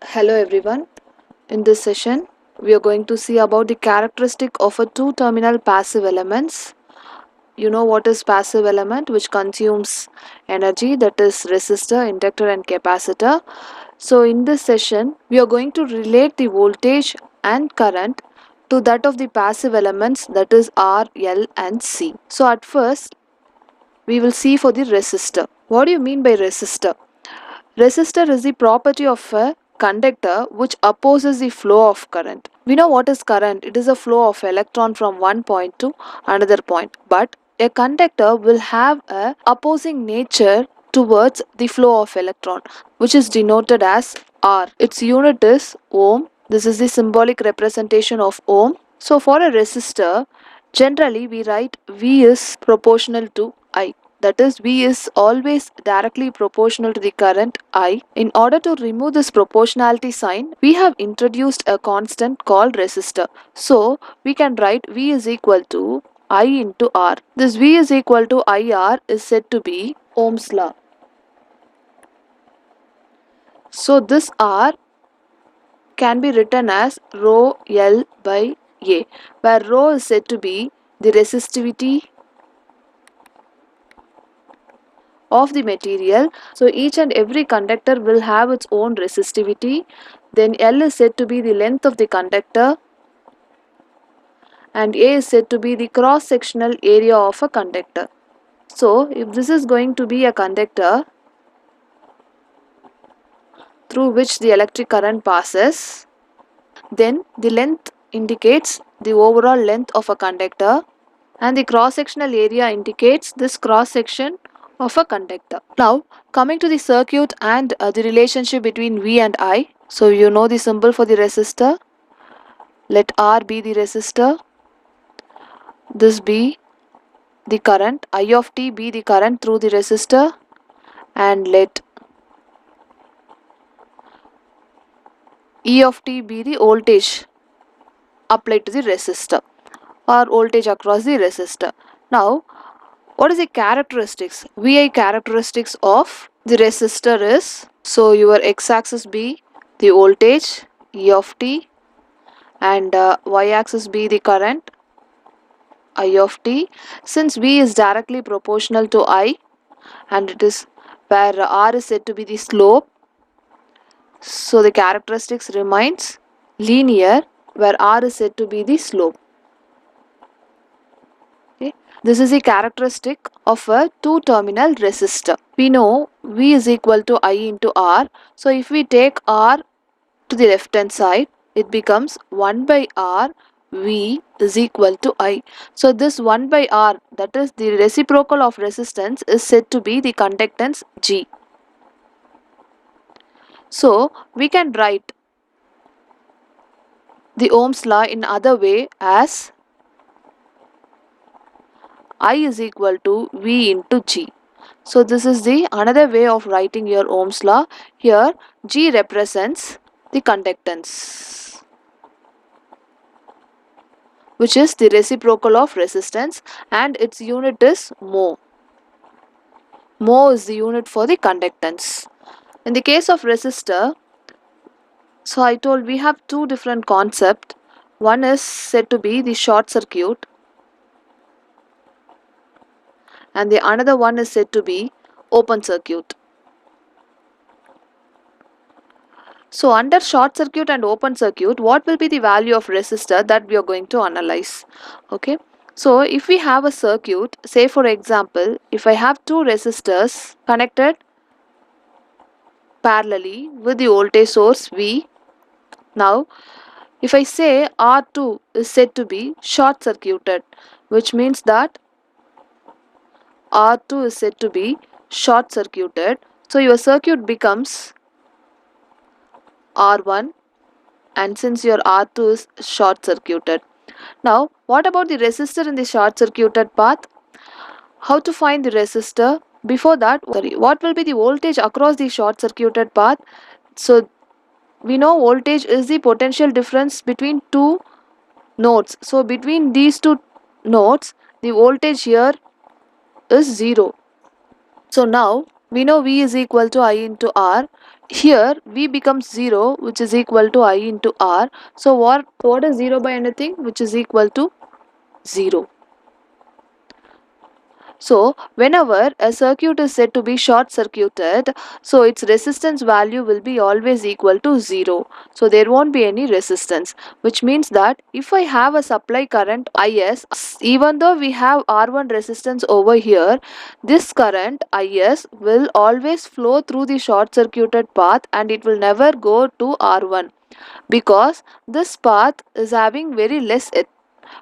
Hello everyone. In this session, we are going to see about the characteristic of a two-terminal passive elements. You know what is passive element which consumes energy, that is resistor, inductor and capacitor. So in this session, we are going to relate the voltage and current to that of the passive elements, that is R, L and C. So at first, we will see for the resistor. What do you mean by resistor? Resistor is the property of a conductor which opposes the flow of current. We know what is current. It is a flow of electron from one point to another point. But a conductor will have a opposing nature towards the flow of electron, which is denoted as R. Its unit is ohm. This is the symbolic representation of ohm. So for a resistor, generally we write V is proportional to I. That is, V is always directly proportional to the current I. In order to remove this proportionality sign, we have introduced a constant called resistor. So we can write V is equal to I into R. This V is equal to IR is said to be Ohm's law. So this R can be written as rho L by A, where rho is said to be the resistivity of the material. So each and every conductor will have its own resistivity. Then L is said to be the length of the conductor and A is said to be the cross sectional area of a conductor. So if this is going to be a conductor through which the electric current passes, then the length indicates the overall length of a conductor and the cross sectional area indicates this cross section of a conductor. Now coming to the circuit and the relationship between V and I. So you know the symbol for the resistor. Let R be the resistor, this be the current, I of t be the current through the resistor, and let E of t be the voltage applied to the resistor or voltage across the resistor. Now what is the characteristics? VI characteristics of the resistor is, so your x-axis be the voltage E of t and y-axis be the current I of t. Since V is directly proportional to I and it is where R is said to be the slope, so the characteristics remains linear where R is said to be the slope. Okay. This is the characteristic of a two-terminal resistor. We know V is equal to I into R. So if we take R to the left hand side, it becomes 1 by R V is equal to I. So this 1 by R, that is the reciprocal of resistance, is said to be the conductance G. So we can write the Ohm's law in other way as I is equal to V into G. So this is the another way of writing your Ohm's law. Here G represents the conductance, which is the reciprocal of resistance, and its unit is mho. Mho is the unit for the conductance. In the case of resistor, so I told we have two different concepts. One is said to be the short circuit and the another one is said to be open circuit. So under short circuit and open circuit, what will be the value of resistor that we are going to analyze? Okay. So if we have a circuit, say for example, if I have two resistors connected parallelly with the voltage source V, now if I say R2 is said to be short circuited, which means that R2 is said to be short circuited, so your circuit becomes R1, and since your R2 is short circuited. Now what about the resistor in the short circuited path? How to find the resistor? Before that, what will be the voltage across the short circuited path? So we know voltage is the potential difference between two nodes. So between these two nodes, the voltage here is 0. So now we know V is equal to I into R. Here V becomes 0, which is equal to I into R. So what is 0 by anything? Which is equal to 0. So whenever a circuit is said to be short circuited, so its resistance value will be always equal to 0. So there won't be any resistance, which means that if I have a supply current IS, even though we have R1 resistance over here, this current IS will always flow through the short circuited path and it will never go to R1 because this path is having very less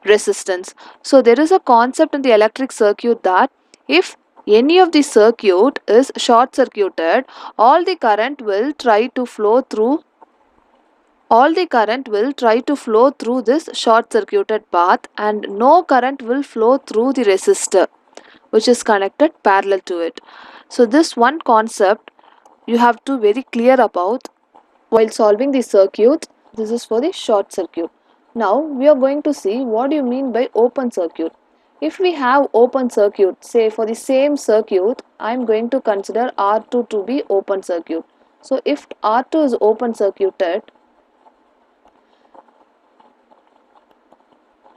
resistance. So there is a concept in the electric circuit that if any of the circuit is short circuited, all the current will try to flow through this short circuited path and no current will flow through the resistor which is connected parallel to it. So this one concept you have to very clear about while solving the circuit. This is for the short circuit. Now we are going to see what do you mean by open circuit. If we have open circuit, say for the same circuit, I am going to consider R2 to be open circuit. So if R2 is open circuited,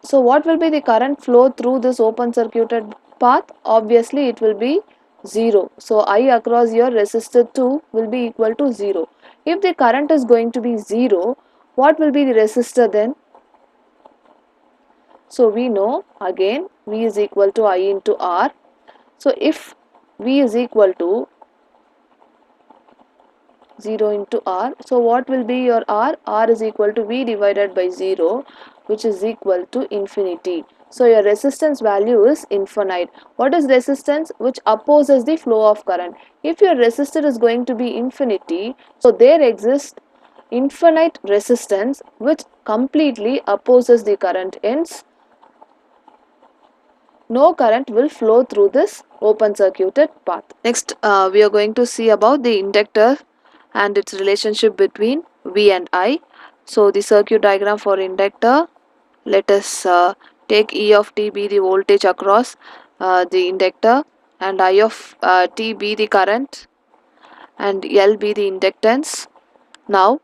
so what will be the current flow through this open circuited path? Obviously it will be 0. So I across your resistor 2 will be equal to 0. If the current is going to be 0, what will be the resistor then? So we know again V is equal to I into R. So if V is equal to 0 into R, so what will be your R? R is equal to V divided by 0, which is equal to infinity. So your resistance value is infinite. What is resistance? Which opposes the flow of current. If your resistor is going to be infinity, so there exists infinite resistance which completely opposes the current, hence no current will flow through this open circuited path. Next, we are going to see about the inductor and its relationship between V and I. So the circuit diagram for inductor, let us take E of t be the voltage across the inductor and I of t be the current and L be the inductance. Now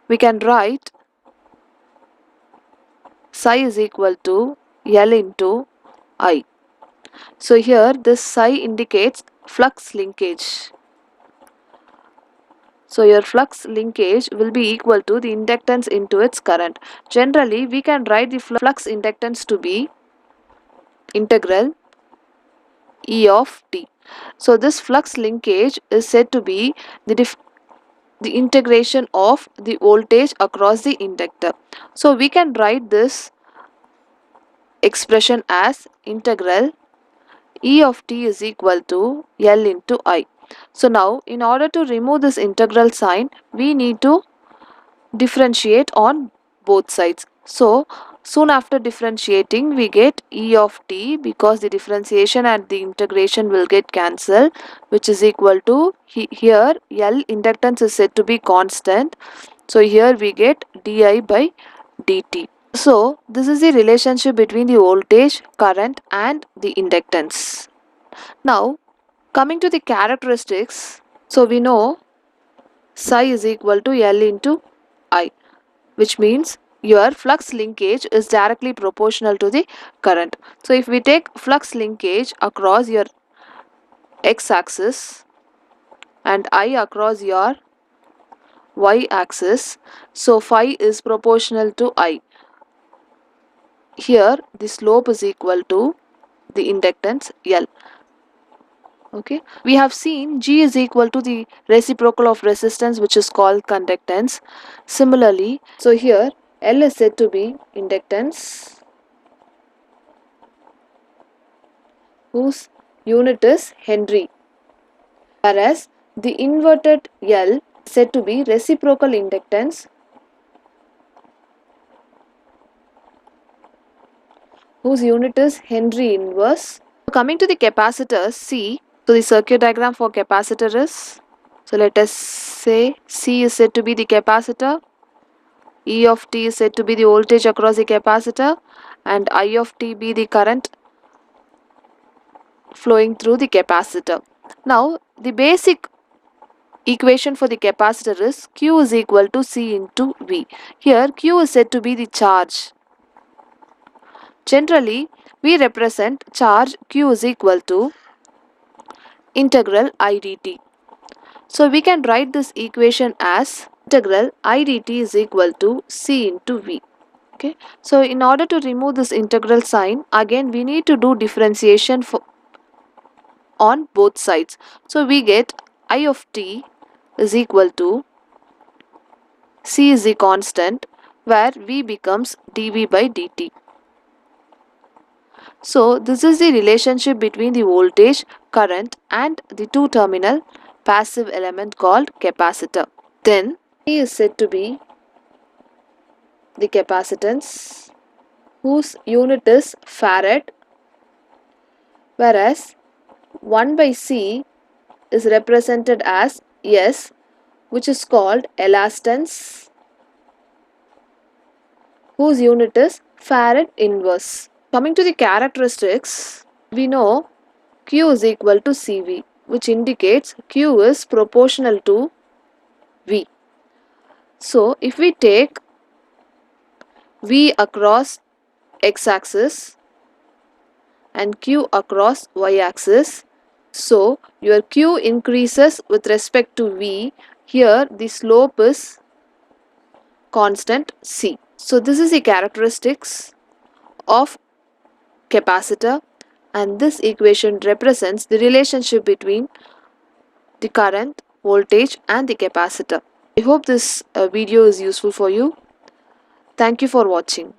we can write psi is equal to L into I. So here this psi indicates flux linkage. So your flux linkage will be equal to the inductance into its current. Generally we can write the flux inductance to be integral E of t. So this flux linkage is said to be the integration of the voltage across the inductor. So we can write this expression as integral E of t is equal to L into I. So now in order to remove this integral sign, we need to differentiate on both sides. So soon after differentiating we get E of t because the differentiation and the integration will get cancelled, which is equal to here L inductance is said to be constant. So here we get di by dt. So this is the relationship between the voltage, current and the inductance. Now coming to the characteristics, so we know psi is equal to L into I, which means your flux linkage is directly proportional to the current. So if we take flux linkage across your x-axis and I across your y-axis, so phi is proportional to I. Here the slope is equal to the inductance L. Okay, we have seen G is equal to the reciprocal of resistance, which is called conductance. Similarly, so here L is said to be inductance whose unit is Henry, whereas the inverted L is said to be reciprocal inductance whose unit is Henry inverse. Coming to the capacitor C, so the circuit diagram for capacitor is, so let us say C is said to be the capacitor, E of t is said to be the voltage across the capacitor and I of t be the current flowing through the capacitor. Now the basic equation for the capacitor is Q is equal to C into V. Here Q is said to be the charge. Generally, we represent charge Q is equal to integral I dt. So we can write this equation as integral I dt is equal to C into V. Okay. So in order to remove this integral sign, again we need to do differentiation on both sides. So we get I of t is equal to C is the constant where V becomes dV by dt. So this is the relationship between the voltage, current and the two-terminal passive element called capacitor. Then E is said to be the capacitance whose unit is farad, whereas 1 by C is represented as S, which is called elastance whose unit is farad inverse. Coming to the characteristics, we know Q is equal to CV, which indicates Q is proportional to V. So if we take V across x-axis and Q across y-axis, so your Q increases with respect to V. Here the slope is constant C. So this is the characteristics of capacitor, and this equation represents the relationship between the current, voltage and the capacitor. I hope this video is useful for you. Thank you for watching.